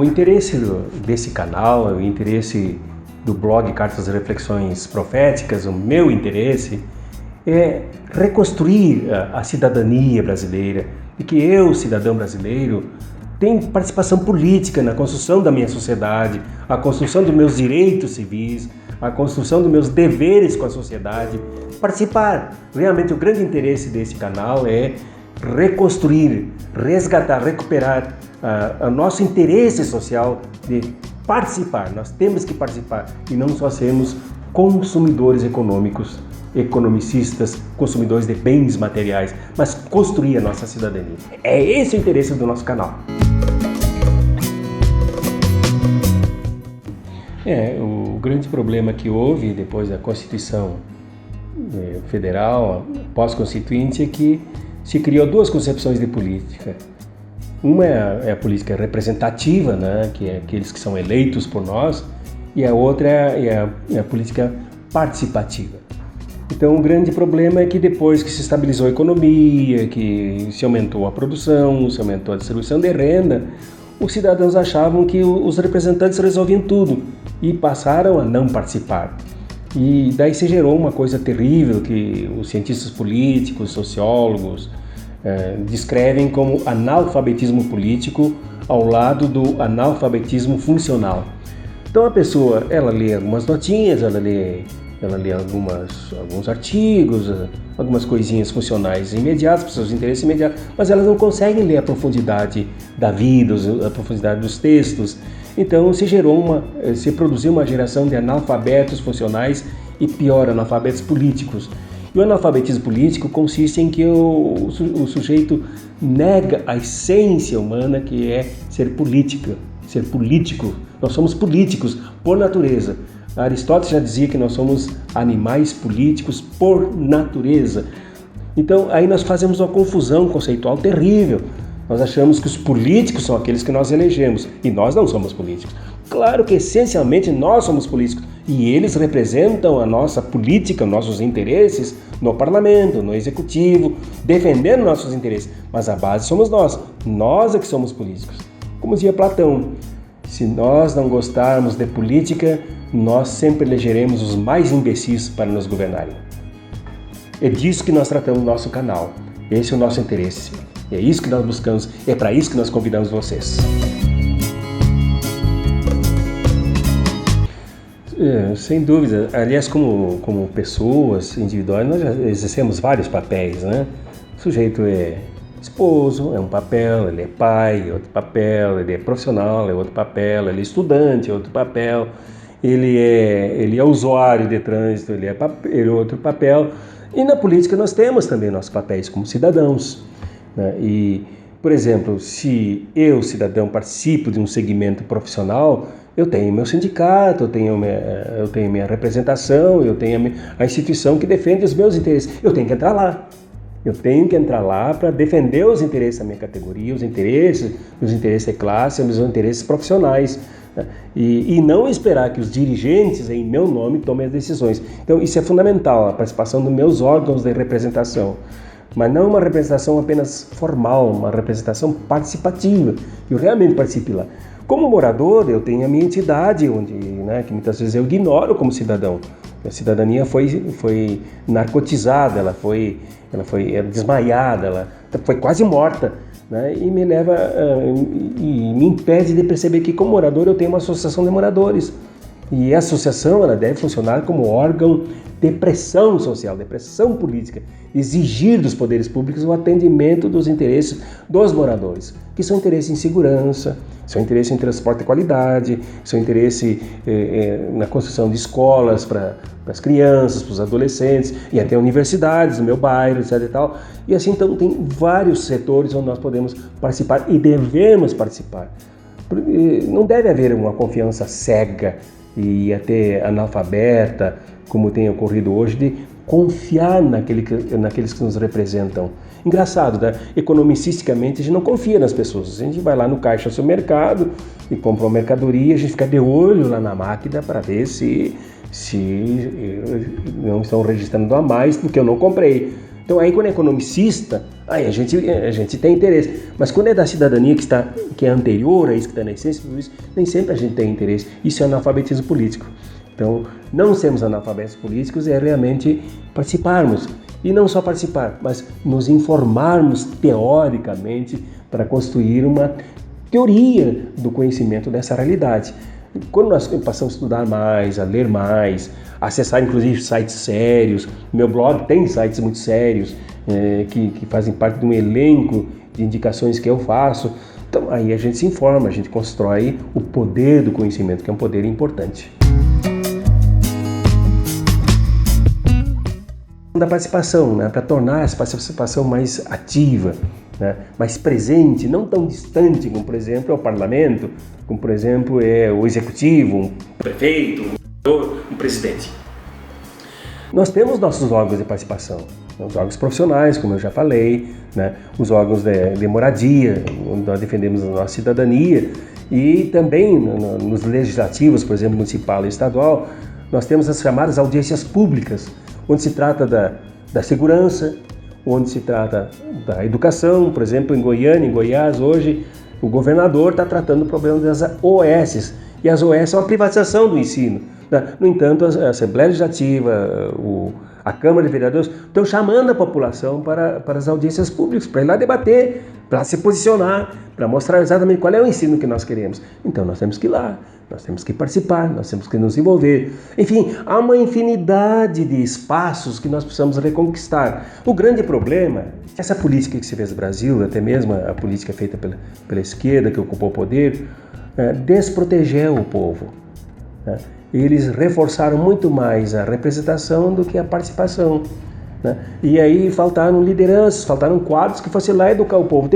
O interesse desse canal, o interesse do blog Cartas e Reflexões Proféticas, o meu interesse é reconstruir a cidadania brasileira e que eu, cidadão brasileiro, tenho participação política na construção da minha sociedade, a construção dos meus direitos civis, a construção dos meus deveres com a sociedade, participar. Realmente o grande interesse desse canal é reconstruir, resgatar, recuperar o nosso interesse social de participar. Nós temos que participar e não só sermos consumidores econômicos, economicistas, consumidores de bens materiais, mas construir a nossa cidadania. É esse o interesse do nosso canal. O grande problema que houve depois da Constituição Federal, pós-constituinte, é que se criou duas concepções de política. Uma é a política representativa, né, que é aqueles que são eleitos por nós, e a outra é a política participativa. Então, o grande problema é que depois que se estabilizou a economia, que se aumentou a produção, se aumentou a distribuição de renda, os cidadãos achavam que os representantes resolviam tudo e passaram a não participar. E daí se gerou uma coisa terrível que os cientistas políticos, sociólogos, descrevem como analfabetismo político ao lado do analfabetismo funcional. Então a pessoa, ela lê algumas notinhas, ela lê alguns artigos, algumas coisinhas funcionais imediatas, para seus interesses imediatos, mas elas não conseguem ler a profundidade da vida, a profundidade dos textos. Então se produziu uma geração de analfabetos funcionais e pior, analfabetos políticos. E o analfabetismo político consiste em que o sujeito nega a essência humana, que é ser político. Nós somos políticos por natureza. Aristóteles já dizia que nós somos animais políticos por natureza. Então aí nós fazemos uma confusão conceitual terrível. Nós achamos que os políticos são aqueles que nós elegemos e nós não somos políticos. Claro que essencialmente nós somos políticos e eles representam a nossa política, nossos interesses no parlamento, no executivo, defendendo nossos interesses. Mas a base somos nós é que somos políticos. Como dizia Platão, se nós não gostarmos de política, nós sempre elegeremos os mais imbecis para nos governarem. É disso que nós tratamos no nosso canal. Esse é o nosso interesse. É isso que nós buscamos, é para isso que nós convidamos vocês. Sem dúvida, aliás, como pessoas individuais, nós já exercemos vários papéis, né? O sujeito é esposo, é um papel, ele é pai, é outro papel, ele é profissional, é outro papel, ele é estudante, é outro papel, ele é usuário de trânsito, ele é outro papel. E na política nós temos também nossos papéis como cidadãos, né? E, por exemplo, se eu, cidadão, participo de um segmento profissional, eu tenho meu sindicato, eu tenho minha representação, eu tenho a instituição que defende os meus interesses. Eu tenho que entrar lá. Eu tenho que entrar lá para defender os interesses da minha categoria, os interesses de classe, os interesses profissionais, né? E não esperar que os dirigentes, em meu nome, tomem as decisões. Então, isso é fundamental, a participação dos meus órgãos de representação. Mas não uma representação apenas formal, uma representação participativa, que eu realmente participe lá. Como morador, eu tenho a minha entidade, que muitas vezes eu ignoro como cidadão. A cidadania foi narcotizada, ela foi desmaiada, ela foi quase morta, né? E me leva e me impede de perceber que, como morador, eu tenho uma associação de moradores. E a associação ela deve funcionar como órgão de pressão social, de pressão política, exigir dos poderes públicos o atendimento dos interesses dos moradores, que são interesses em segurança, são interesses em transporte de qualidade, são interesses na construção de escolas para as crianças, para os adolescentes, e até universidades no meu bairro, etc. e tal. E assim, então, tem vários setores onde nós podemos participar e devemos participar. Não deve haver uma confiança cega e até analfabeta, como tem ocorrido hoje, de confiar naqueles que nos representam. Engraçado, né? Economicisticamente a gente não confia nas pessoas. A gente vai lá no caixa do supermercado e compra uma mercadoria, a gente fica de olho lá na máquina para ver se não estão registrando a mais do que eu não comprei. Então aí, quando é economicista, Aí a gente tem interesse, mas quando é da cidadania que é anterior a isso, que está na essência de tudo isso, nem sempre a gente tem interesse. Isso é analfabetismo político. Então, não sermos analfabetos políticos é realmente participarmos. E não só participar, mas nos informarmos teoricamente para construir uma teoria do conhecimento dessa realidade. Quando nós passamos a estudar mais, a ler mais, a acessar inclusive sites sérios, meu blog tem sites muito sérios, que fazem parte de um elenco de indicações que eu faço, então aí a gente se informa, a gente constrói o poder do conhecimento, que é um poder importante. Da participação, né, para tornar essa participação mais ativa, né, mais presente, não tão distante como, por exemplo, é o parlamento, como, por exemplo, é o executivo, um prefeito, um presidente. Nós temos nossos órgãos de participação, os órgãos profissionais, como eu já falei, né, os órgãos de moradia, onde nós defendemos a nossa cidadania, e também nos legislativos, por exemplo, municipal e estadual, nós temos as chamadas audiências públicas, onde se trata da segurança, onde se trata da educação. Por exemplo, em Goiânia, em Goiás, hoje, o governador está tratando o problema das OS. E as OS são a privatização do ensino. No entanto, a Assembleia Legislativa, a Câmara de Vereadores estão chamando a população para as audiências públicas, para ir lá debater, para se posicionar, para mostrar exatamente qual é o ensino que nós queremos. Então, nós temos que ir lá. Nós temos que participar, nós temos que nos envolver. Enfim, há uma infinidade de espaços que nós precisamos reconquistar. O grande problema é que essa política que se fez no Brasil, até mesmo a política feita pela esquerda, que ocupou o poder, desprotegeu o povo. Né? Eles reforçaram muito mais a representação do que a participação. Né? E aí faltaram lideranças, faltaram quadros que fossem lá educar o povo.